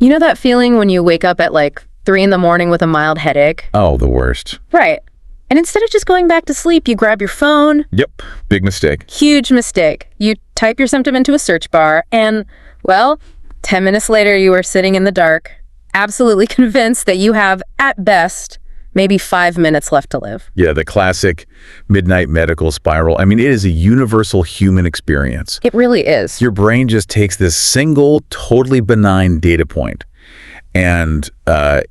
You know that feeling when you wake up at like 3 in the morning with a mild headache? Oh, the worst. Right. And instead of just going back to sleep, you grab your phone. Yep. Big mistake. Huge mistake. You type your symptom into a search bar and, well, 10 minutes later you are sitting in the dark, absolutely convinced that you have, at best, maybe 5 minutes left to live. Yeah, the classic midnight medical spiral. I mean, it is a universal human experience. It really is. Your brain just takes this single, totally benign data point and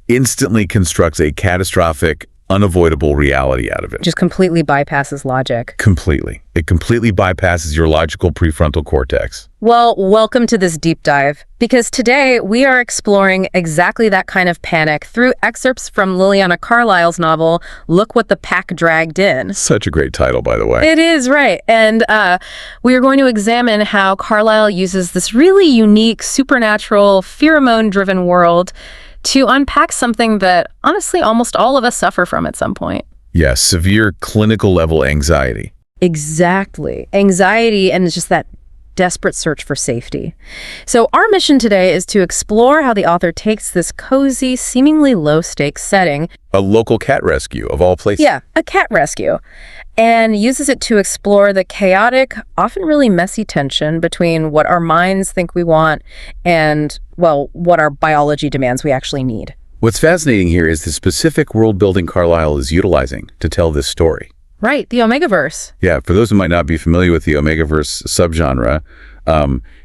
instantly constructs a catastrophic, unavoidable reality out of it. Just completely bypasses logic. Completely. It completely bypasses your logical prefrontal cortex. Well, welcome to this deep dive, because today we are exploring exactly that kind of panic through excerpts from Liliana Carlisle's novel, Look What the Pack Dragged In. Such a great title, by the way. It is, right. And we are going to examine how Carlisle uses this really unique, supernatural, pheromone-driven world to unpack something that, honestly, almost all of us suffer from at some point. Yes, severe clinical level anxiety. Exactly. Anxiety and just that desperate search for safety. So our mission today is to explore how the author takes this cozy, seemingly low-stakes setting, A local cat rescue, of all places. yeah, a cat rescue, and uses it to explore the chaotic, often really messy tension between what our minds think we want and, well, what our biology demands we actually need. What's fascinating here is the specific world building Carlisle is utilizing to tell this story. Right, the Omegaverse. Yeah, for those who might not be familiar with the Omegaverse subgenre,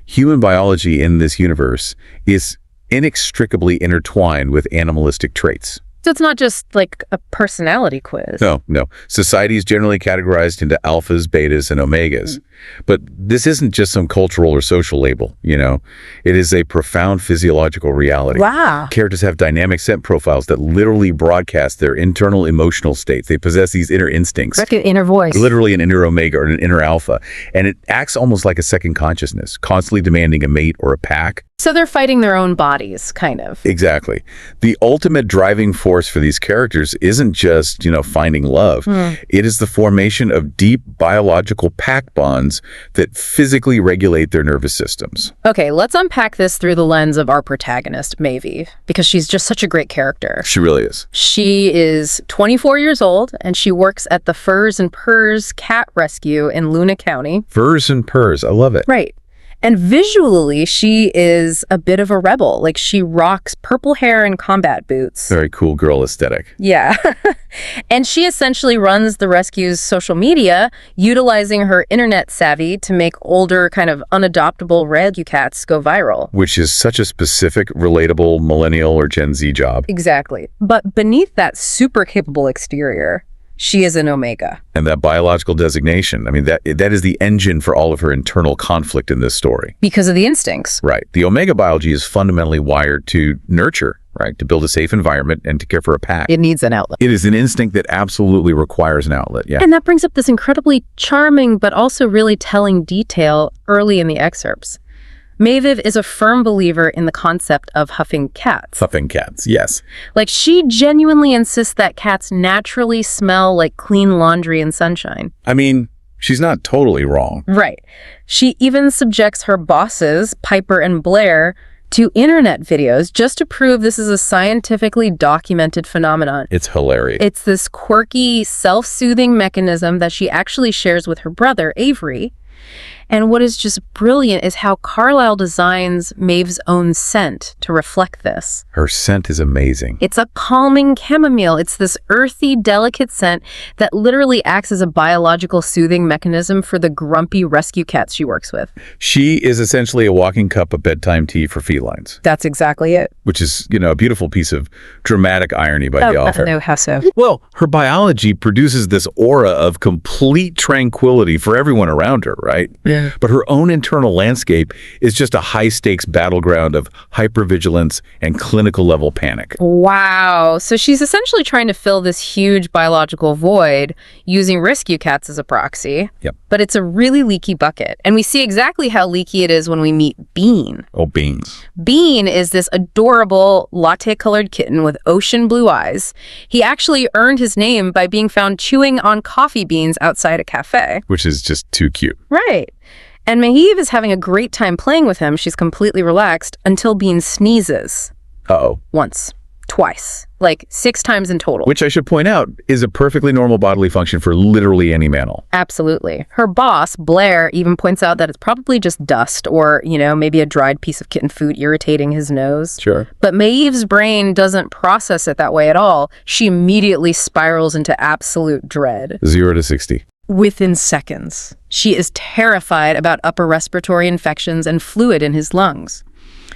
human biology in this universe is inextricably intertwined with animalistic traits. So it's not just like a personality quiz. No. Society is generally categorized into alphas, betas, and omegas. But this isn't just some cultural or social label, you know. It is a profound physiological reality. Wow. Characters have dynamic scent profiles that literally broadcast their internal emotional states. They possess these inner instincts. Like an inner voice. Literally an inner omega or an inner alpha. And it acts almost like a second consciousness, constantly demanding a mate or a pack. So they're fighting their own bodies, kind of. Exactly. The ultimate driving force for these characters isn't just, finding love. It is the formation of deep biological pack bonds that physically regulate their nervous systems. Okay, let's unpack this through the lens of our protagonist, Maeve, because she's just such a great character. She really is. She is 24 years old, and she works at the Furs and Purrs cat rescue in Luna County. Furs and Purrs. I love it. Right. And visually, she is a bit of a rebel. Like, she rocks purple hair and combat boots. Very cool girl aesthetic. Yeah. And she essentially runs the rescue's social media, utilizing her internet savvy to make older, kind of unadoptable rescue cats go viral. Which is such a specific, relatable millennial or Gen Z job. Exactly. But beneath that super capable exterior, she is an omega. And that biological designation, I mean, that is the engine for all of her internal conflict in this story. Because of the instincts. Right. The omega biology is fundamentally wired to nurture, right? To build a safe environment and to care for a pack. It needs an outlet. It is an instinct that absolutely requires an outlet, yeah. And that brings up this incredibly charming but also really telling detail early in the excerpts. Maeve is a firm believer in the concept of huffing cats. Huffing cats, yes. Like, she genuinely insists that cats naturally smell like clean laundry and sunshine. I mean, she's not totally wrong. Right. She even subjects her bosses, Piper and Blair, to internet videos just to prove this is a scientifically documented phenomenon. It's hilarious. It's this quirky, self-soothing mechanism that she actually shares with her brother, Avery. And what is just brilliant is how Carlisle designs Maeve's own scent to reflect this. Her scent is amazing. It's a calming chamomile. It's this earthy, delicate scent that literally acts as a biological soothing mechanism for the grumpy rescue cats she works with. She is essentially a walking cup of bedtime tea for felines. That's exactly it. Which is, a beautiful piece of dramatic irony by the author. No, how so? Well, her biology produces this aura of complete tranquility for everyone around her, right? Yeah. But her own internal landscape is just a high-stakes battleground of hypervigilance and clinical-level panic. Wow. So she's essentially trying to fill this huge biological void using rescue cats as a proxy. Yep. But it's a really leaky bucket. And we see exactly how leaky it is when we meet Bean. Oh, Beans. Bean is this adorable latte-colored kitten with ocean blue eyes. He actually earned his name by being found chewing on coffee beans outside a cafe. Which is just too cute. Right. And Maeve is having a great time playing with him. She's completely relaxed until Bean sneezes. Uh-oh. Once. Twice. Like 6 times in total. Which I should point out is a perfectly normal bodily function for literally any mammal. Absolutely. Her boss, Blair, even points out that it's probably just dust or, maybe a dried piece of kitten food irritating his nose. Sure. But Maeve's brain doesn't process it that way at all. She immediately spirals into absolute dread. 0 to 60. Within seconds. She is terrified about upper respiratory infections and fluid in his lungs.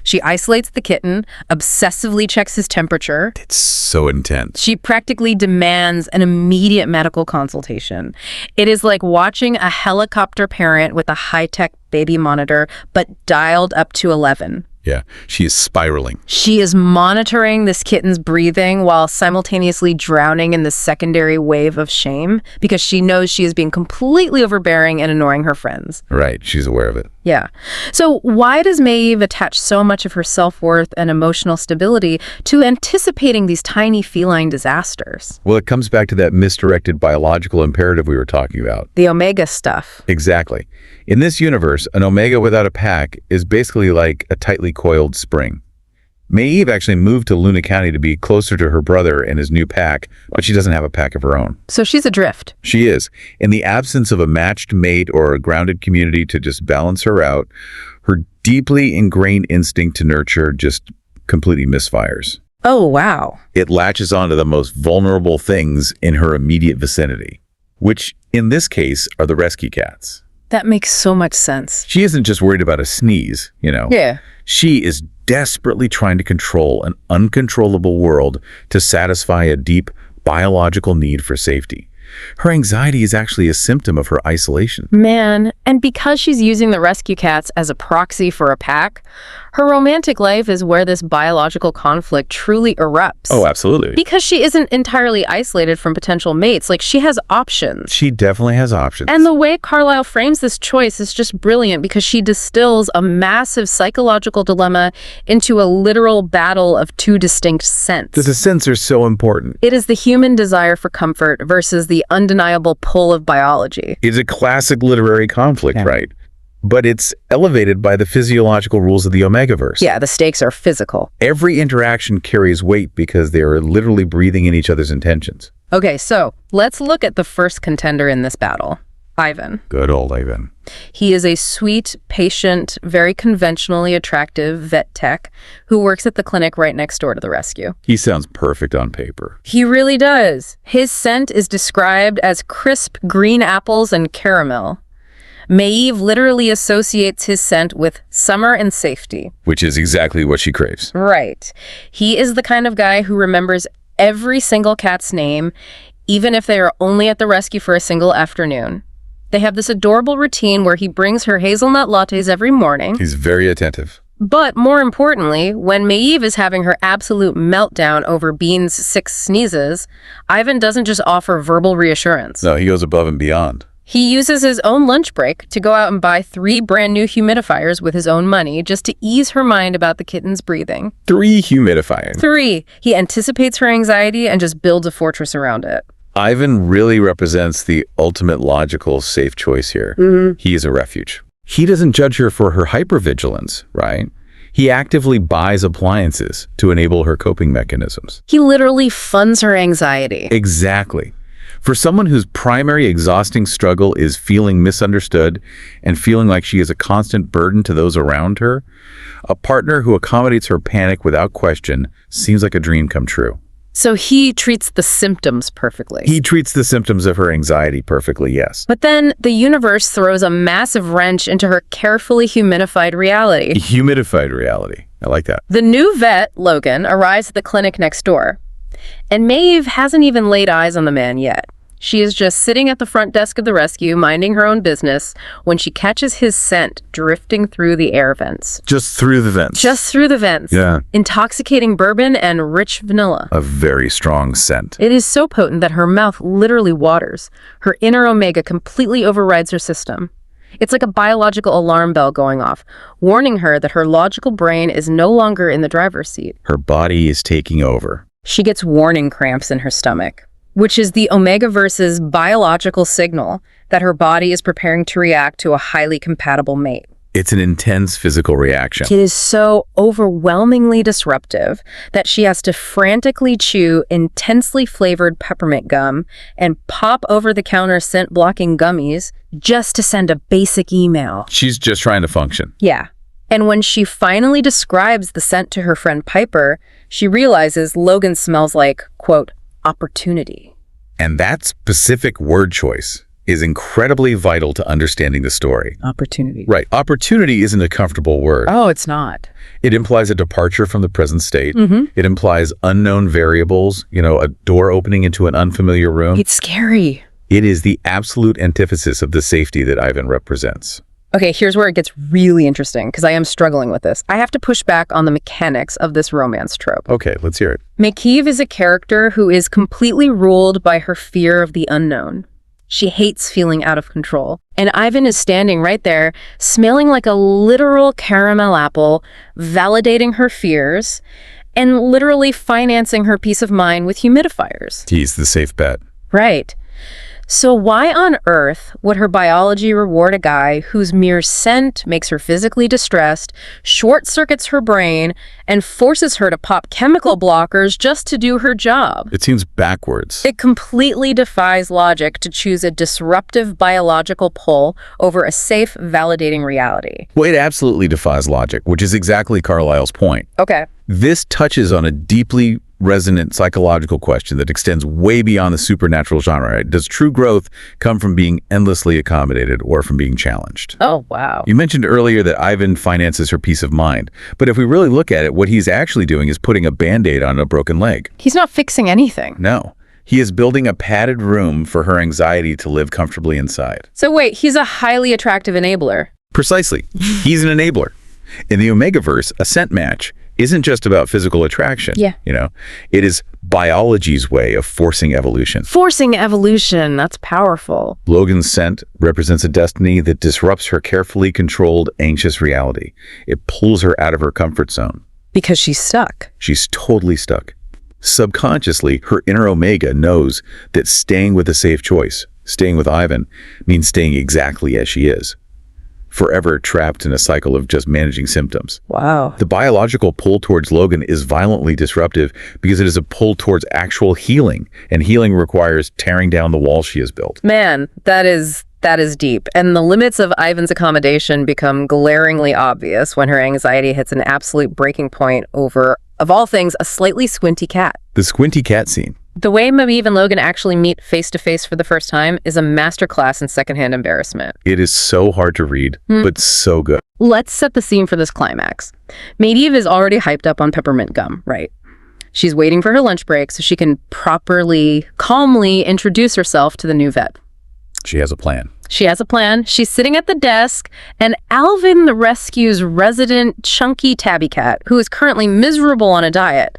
She isolates the kitten, obsessively checks his temperature. It's so intense. She practically demands an immediate medical consultation. It is like watching a helicopter parent with a high-tech baby monitor, but dialed up to 11. Yeah, she is spiraling. She is monitoring this kitten's breathing while simultaneously drowning in the secondary wave of shame because she knows she is being completely overbearing and annoying her friends. Right, she's aware of it. Yeah. So why does Maeve attach so much of her self-worth and emotional stability to anticipating these tiny feline disasters? Well, it comes back to that misdirected biological imperative we were talking about. The omega stuff. Exactly. In this universe, an omega without a pack is basically like a tightly coiled spring. Maeve actually moved to Luna County to be closer to her brother and his new pack, but she doesn't have a pack of her own. So she's adrift. She is. In the absence of a matched mate or a grounded community to just balance her out, her deeply ingrained instinct to nurture just completely misfires. Oh, wow. It latches onto the most vulnerable things in her immediate vicinity, which in this case are the rescue cats. That makes so much sense. She isn't just worried about a sneeze, Yeah. She is desperately trying to control an uncontrollable world to satisfy a deep biological need for safety. Her anxiety is actually a symptom of her isolation. Man, and because she's using the rescue cats as a proxy for a pack, her romantic life is where this biological conflict truly erupts. Oh, absolutely. Because she isn't entirely isolated from potential mates. Like, she has options. She definitely has options. And the way Carlisle frames this choice is just brilliant because she distills a massive psychological dilemma into a literal battle of 2 distinct scents. The scents are so important. It is the human desire for comfort versus the undeniable pull of biology. It's a classic literary conflict, right? But it's elevated by the physiological rules of the Omegaverse. Yeah, the stakes are physical. Every interaction carries weight because they are literally breathing in each other's intentions. Okay, so let's look at the first contender in this battle, Ivan. Good old Ivan. He is a sweet, patient, very conventionally attractive vet tech who works at the clinic right next door to the rescue. He sounds perfect on paper. He really does. His scent is described as crisp green apples and caramel. Maeve literally associates his scent with summer and safety. Which is exactly what she craves. Right. He is the kind of guy who remembers every single cat's name, even if they are only at the rescue for a single afternoon. They have this adorable routine where he brings her hazelnut lattes every morning. He's very attentive. But more importantly, when Maeve is having her absolute meltdown over Bean's 6 sneezes, Ivan doesn't just offer verbal reassurance. No, he goes above and beyond. He uses his own lunch break to go out and buy 3 brand new humidifiers with his own money just to ease her mind about the kitten's breathing. 3 humidifiers. 3. He anticipates her anxiety and just builds a fortress around it. Ivan really represents the ultimate logical, safe choice here. He is a refuge. He doesn't judge her for her hypervigilance, right? He actively buys appliances to enable her coping mechanisms. He literally funds her anxiety. Exactly. For someone whose primary exhausting struggle is feeling misunderstood and feeling like she is a constant burden to those around her, a partner who accommodates her panic without question seems like a dream come true. So he treats the symptoms perfectly. He treats the symptoms of her anxiety perfectly, yes. But then the universe throws a massive wrench into her carefully humidified reality. Humidified reality. I like that. The new vet, Logan, arrives at the clinic next door. And Maeve hasn't even laid eyes on the man yet. She is just sitting at the front desk of the rescue, minding her own business, when she catches his scent drifting through the air vents. Just through the vents. Just through the vents. Yeah. Intoxicating bourbon and rich vanilla. A very strong scent. It is so potent that her mouth literally waters. Her inner omega completely overrides her system. It's like a biological alarm bell going off, warning her that her logical brain is no longer in the driver's seat. Her body is taking over. She gets warning cramps in her stomach. which is the Omegaverse's biological signal that her body is preparing to react to a highly compatible mate. It's an intense physical reaction. It is so overwhelmingly disruptive that she has to frantically chew intensely flavored peppermint gum and pop over-the-counter scent-blocking gummies just to send a basic email. She's just trying to function. Yeah. And when she finally describes the scent to her friend Piper, she realizes Logan smells like, quote, opportunity. And that specific word choice is incredibly vital to understanding the story. Opportunity. Right. Opportunity isn't a comfortable word. Oh, it's not. It implies a departure from the present state. It implies unknown variables, a door opening into an unfamiliar room. It's scary. It is the absolute antithesis of the safety that Ivan represents. Okay, here's where it gets really interesting, because I am struggling with this. I have to push back on the mechanics of this romance trope. Okay, let's hear it. Maeve is a character who is completely ruled by her fear of the unknown. She hates feeling out of control. And Ivan is standing right there, smelling like a literal caramel apple, validating her fears, and literally financing her peace of mind with humidifiers. He's the safe bet. Right. So why on earth would her biology reward a guy whose mere scent makes her physically distressed, short-circuits her brain, and forces her to pop chemical blockers just to do her job? It seems backwards. It completely defies logic to choose a disruptive biological pull over a safe, validating reality. Well, it absolutely defies logic, which is exactly Carlisle's point. Okay. This touches on a deeply resonant psychological question that extends way beyond the supernatural genre. Right? Does true growth come from being endlessly accommodated or from being challenged? Oh, wow. You mentioned earlier that Ivan finances her peace of mind, but if we really look at it, what he's actually doing is putting a Band-Aid on a broken leg. He's not fixing anything. No. He is building a padded room for her anxiety to live comfortably inside. So wait, he's a highly attractive enabler. Precisely. He's an enabler. In the Omegaverse, a scent match isn't just about physical attraction. Yeah. It is biology's way of forcing evolution. Forcing evolution, that's powerful. Logan's scent represents a destiny that disrupts her carefully controlled, anxious reality. It pulls her out of her comfort zone. Because she's stuck. She's totally stuck. Subconsciously, her inner Omega knows that staying with a safe choice, staying with Ivan, means staying exactly as she is. Forever trapped in a cycle of just managing symptoms. Wow. The biological pull towards Logan is violently disruptive because it is a pull towards actual healing, and healing requires tearing down the wall she has built. Man, that is deep. And the limits of Ivan's accommodation become glaringly obvious when her anxiety hits an absolute breaking point over, of all things, a slightly squinty cat. The squinty cat scene. The way Maeve and Logan actually meet face-to-face for the first time is a masterclass in secondhand embarrassment. It is so hard to read, but so good. Let's set the scene for this climax. Maeve is already hyped up on peppermint gum, right? She's waiting for her lunch break so she can calmly introduce herself to the new vet. She has a plan. She's sitting at the desk, and Alvin, the rescue's resident chunky tabby cat, who is currently miserable on a diet,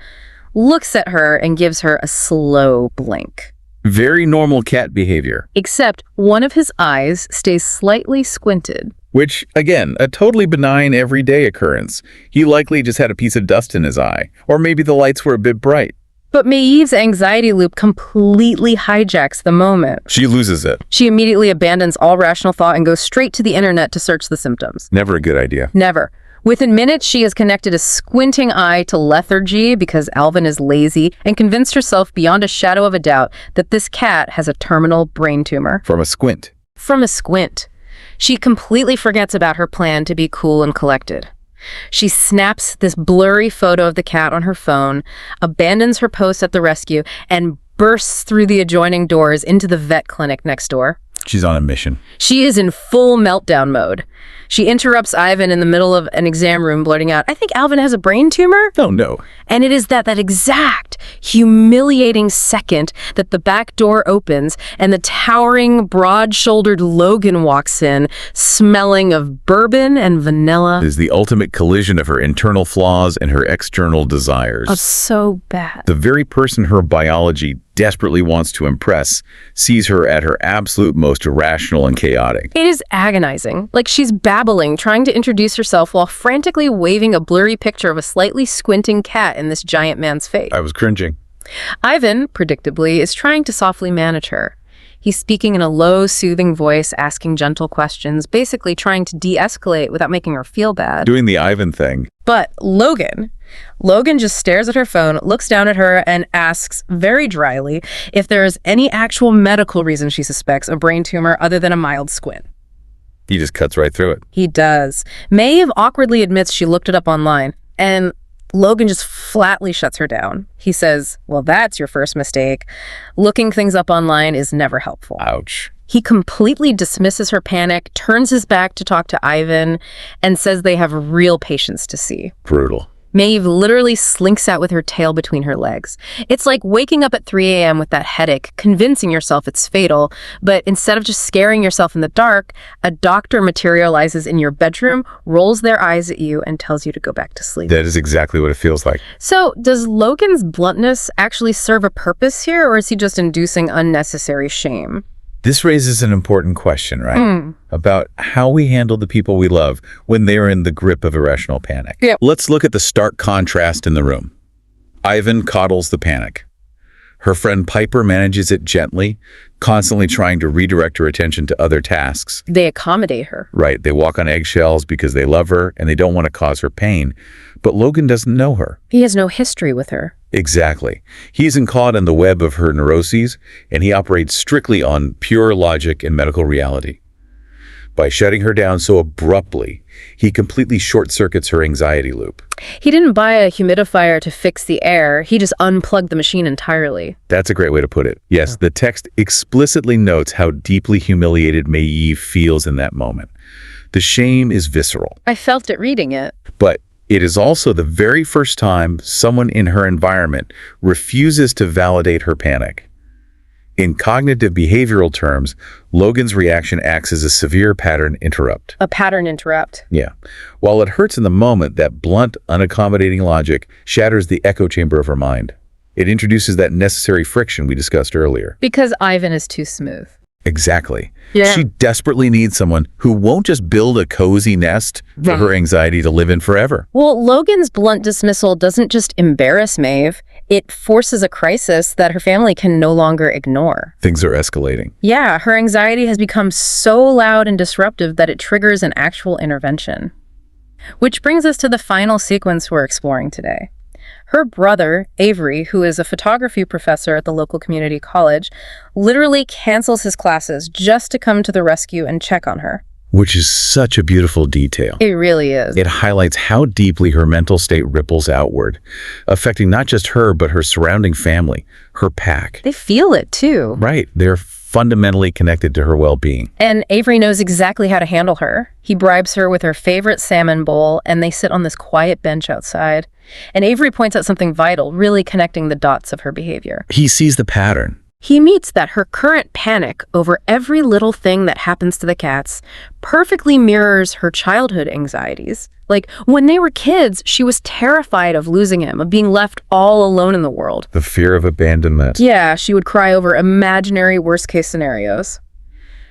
looks at her and gives her a slow blink. Very normal cat behavior. Except one of his eyes stays slightly squinted. Which, again, a totally benign everyday occurrence. He likely just had a piece of dust in his eye. Or maybe the lights were a bit bright. But Maeve's anxiety loop completely hijacks the moment. She loses it. She immediately abandons all rational thought and goes straight to the internet to search the symptoms. Never a good idea. Never. Within minutes, she has connected a squinting eye to lethargy because Alvin is lazy and convinced herself beyond a shadow of a doubt that this cat has a terminal brain tumor. From a squint. She completely forgets about her plan to be cool and collected. She snaps this blurry photo of the cat on her phone, abandons her post at the rescue, and bursts through the adjoining doors into the vet clinic next door. She's on a mission. She is in full meltdown mode. She interrupts Ivan in the middle of an exam room, blurting out, "I think Alvin has a brain tumor?" Oh, no. And it is that exact humiliating second that the back door opens and the towering, broad-shouldered Logan walks in, smelling of bourbon and vanilla. It is the ultimate collision of her internal flaws and her external desires. Oh, so bad. The very person her biology desperately wants to impress sees her at her absolute most irrational and chaotic. It is agonizing. Like she's babbling, trying to introduce herself while frantically waving a blurry picture of a slightly squinting cat in this giant man's face. I was cringing. Ivan, predictably, is trying to softly manage her. He's speaking in a low, soothing voice, asking gentle questions, basically trying to de-escalate without making her feel bad. Doing the Ivan thing. But Logan just stares at her phone, looks down at her, and asks very dryly if there is any actual medical reason she suspects a brain tumor other than a mild squint. He just cuts right through it. He does. Maeve awkwardly admits she looked it up online, and Logan just flatly shuts her down. He says, well, that's your first mistake. Looking things up online is never helpful. Ouch. He completely dismisses her panic, turns his back to talk to Ivan, and says they have real patients to see. Brutal. Maeve literally slinks out with her tail between her legs. It's like waking up at 3 a.m. with that headache, convincing yourself it's fatal, but instead of just scaring yourself in the dark, a doctor materializes in your bedroom, rolls their eyes at you, and tells you to go back to sleep. That is exactly what it feels like. So, does Logan's bluntness actually serve a purpose here, or is he just inducing unnecessary shame? This raises an important question, right? About how we handle the people we love when they are in the grip of irrational panic. Yep. Let's look at the stark contrast in the room. Ivan coddles the panic. Her friend Piper manages it gently, constantly trying to redirect her attention to other tasks. They accommodate her. Right, they walk on eggshells because they love her and they don't want to cause her pain. But Logan doesn't know her. He has no history with her. Exactly. He isn't caught in the web of her neuroses, and he operates strictly on pure logic and medical reality. By shutting her down so abruptly, he completely short-circuits her anxiety loop. He didn't buy a humidifier to fix the air. He just unplugged the machine entirely. That's a great way to put it. Yes, the text explicitly notes how deeply humiliated Maeve feels in that moment. The shame is visceral. I felt it reading it. But it is also the very first time someone in her environment refuses to validate her panic. In cognitive behavioral terms, Logan's reaction acts as a severe pattern interrupt. A pattern interrupt. Yeah. While it hurts in the moment, that blunt, unaccommodating logic shatters the echo chamber of her mind. It introduces that necessary friction we discussed earlier. Because Ivan is too smooth. Exactly. Yeah. She desperately needs someone who won't just build a cozy nest for her anxiety to live in forever. Well, Logan's blunt dismissal doesn't just embarrass Maeve. It forces a crisis that her family can no longer ignore. Things are escalating. Yeah, her anxiety has become so loud and disruptive that it triggers an actual intervention. Which brings us to the final sequence we're exploring today. Her brother, Avery, who is a photography professor at the local community college, literally cancels his classes just to come to the rescue and check on her. Which is such a beautiful detail. It really is. It highlights how deeply her mental state ripples outward, affecting not just her, but her surrounding family, her pack. They feel it, too. Right. They're fundamentally connected to her well-being. And Avery knows exactly how to handle her. He bribes her with her favorite salmon bowl, and they sit on this quiet bench outside. And Avery points out something vital, really connecting the dots of her behavior. He sees the pattern. He meets that her current panic over every little thing that happens to the cats perfectly mirrors her childhood anxieties. Like, when they were kids, she was terrified of losing him, of being left all alone in the world. The fear of abandonment. Yeah, she would cry over imaginary worst-case scenarios.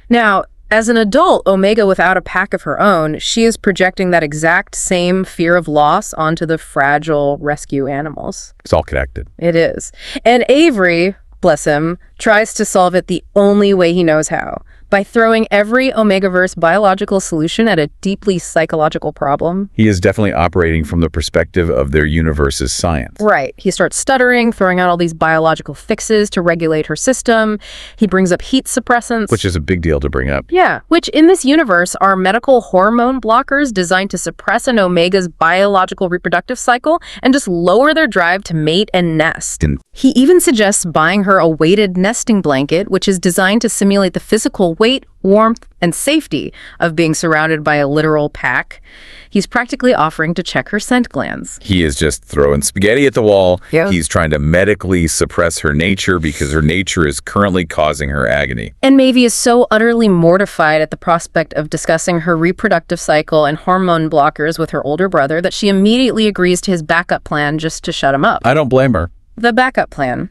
Now, as an adult Omega without a pack of her own, she is projecting that exact same fear of loss onto the fragile rescue animals. It's all connected. It is. And Avery, bless him, tries to solve it the only way he knows how, by throwing every Omegaverse biological solution at a deeply psychological problem. He is definitely operating from the perspective of their universe's science. Right. He starts stuttering, throwing out all these biological fixes to regulate her system. He brings up heat suppressants. Which is a big deal to bring up. Yeah, which in this universe are medical hormone blockers designed to suppress an Omega's biological reproductive cycle and just lower their drive to mate and nest. He even suggests buying her a weighted nesting blanket, which is designed to simulate the physical weight, warmth, and safety of being surrounded by a literal pack. He's practically offering to check her scent glands. He is just throwing spaghetti at the wall. Yeah. He's trying to medically suppress her nature because her nature is currently causing her agony. And Maeve is so utterly mortified at the prospect of discussing her reproductive cycle and hormone blockers with her older brother that she immediately agrees to his backup plan just to shut him up. I don't blame her. The backup plan.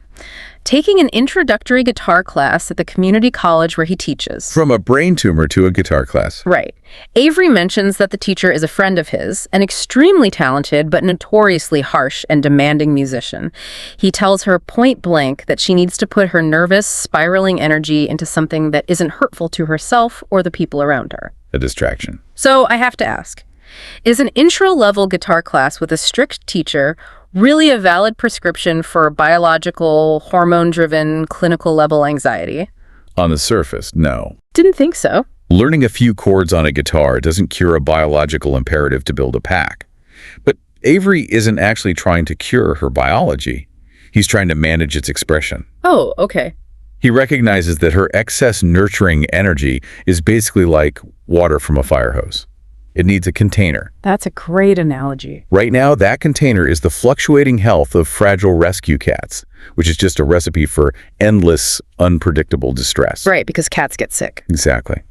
Taking an introductory guitar class at the community college where he teaches. From a brain tumor to a guitar class. Right. Avery mentions that the teacher is a friend of his, an extremely talented but notoriously harsh and demanding musician. He tells her point blank that she needs to put her nervous, spiraling energy into something that isn't hurtful to herself or the people around her. A distraction. So I have to ask, is an intro-level guitar class with a strict teacher really a valid prescription for biological, hormone-driven, clinical-level anxiety? On the surface, no. Didn't think so. Learning a few chords on a guitar doesn't cure a biological imperative to build a pack. But Avery isn't actually trying to cure her biology. He's trying to manage its expression. Oh, okay. He recognizes that her excess nurturing energy is basically like water from a fire hose. It needs a container. That's a great analogy. Right now, that container is the fluctuating health of fragile rescue cats, which is just a recipe for endless, unpredictable distress. Right, because cats get sick. Exactly.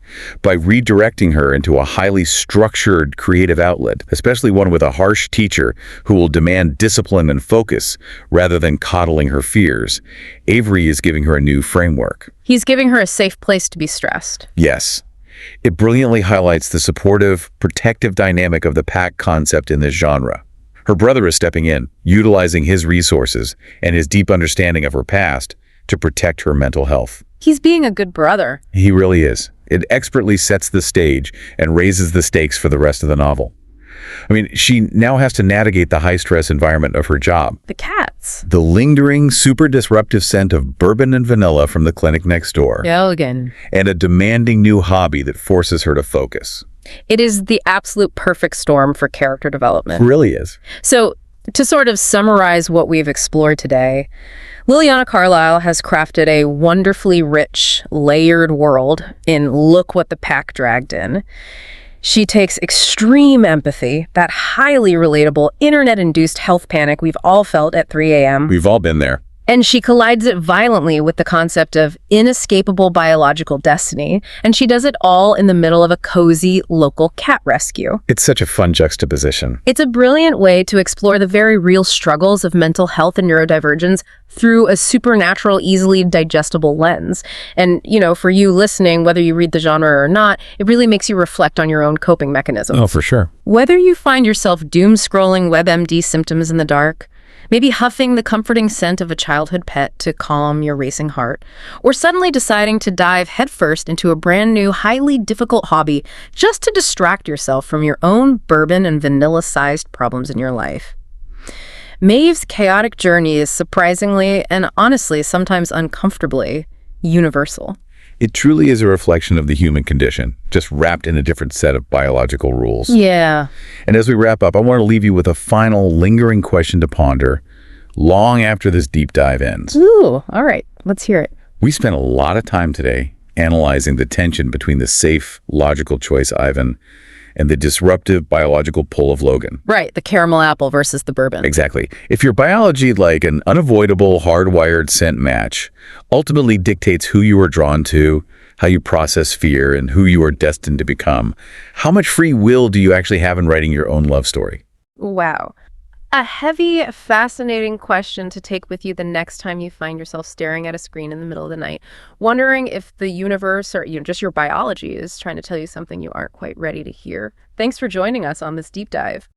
By redirecting her into a highly structured creative outlet, especially one with a harsh teacher who will demand discipline and focus rather than coddling her fears, Avery is giving her a new framework. He's giving her a safe place to be stressed. Yes. It brilliantly highlights the supportive, protective dynamic of the pack concept in this genre. Her brother is stepping in, utilizing his resources and his deep understanding of her past to protect her mental health. He's being a good brother. He really is. It expertly sets the stage and raises the stakes for the rest of the novel. I mean, she now has to navigate the high-stress environment of her job. The cats. The lingering, super disruptive scent of bourbon and vanilla from the clinic next door. Elegant. And a demanding new hobby that forces her to focus. It is the absolute perfect storm for character development. It really is. So, to sort of summarize what we've explored today, Liliana Carlisle has crafted a wonderfully rich, layered world in Look What the Pack Dragged In. She takes extreme empathy, that highly relatable internet-induced health panic we've all felt at 3 a.m. We've all been there. And she collides it violently with the concept of inescapable biological destiny, and she does it all in the middle of a cozy local cat rescue. It's such a fun juxtaposition. It's a brilliant way to explore the very real struggles of mental health and neurodivergence through a supernatural, easily digestible lens. And, you know, for you listening, whether you read the genre or not, it really makes you reflect on your own coping mechanisms. Oh, for sure. Whether you find yourself doom-scrolling WebMD symptoms in the dark, maybe huffing the comforting scent of a childhood pet to calm your racing heart, or suddenly deciding to dive headfirst into a brand new, highly difficult hobby just to distract yourself from your own bourbon and vanilla-sized problems in your life. Maeve's chaotic journey is surprisingly, and honestly, sometimes uncomfortably, universal. It truly is a reflection of the human condition, just wrapped in a different set of biological rules. Yeah. And as we wrap up, I want to leave you with a final lingering question to ponder long after this deep dive ends. Ooh, all right. Let's hear it. We spent a lot of time today analyzing the tension between the safe, logical choice Ivan and the disruptive biological pull of Logan. Right, the caramel apple versus the bourbon. Exactly. If your biology, like an unavoidable, hardwired scent match, ultimately dictates who you are drawn to, how you process fear, and who you are destined to become, how much free will do you actually have in writing your own love story? Wow. A heavy, fascinating question to take with you the next time you find yourself staring at a screen in the middle of the night, wondering if the universe or just your biology is trying to tell you something you aren't quite ready to hear. Thanks for joining us on this deep dive.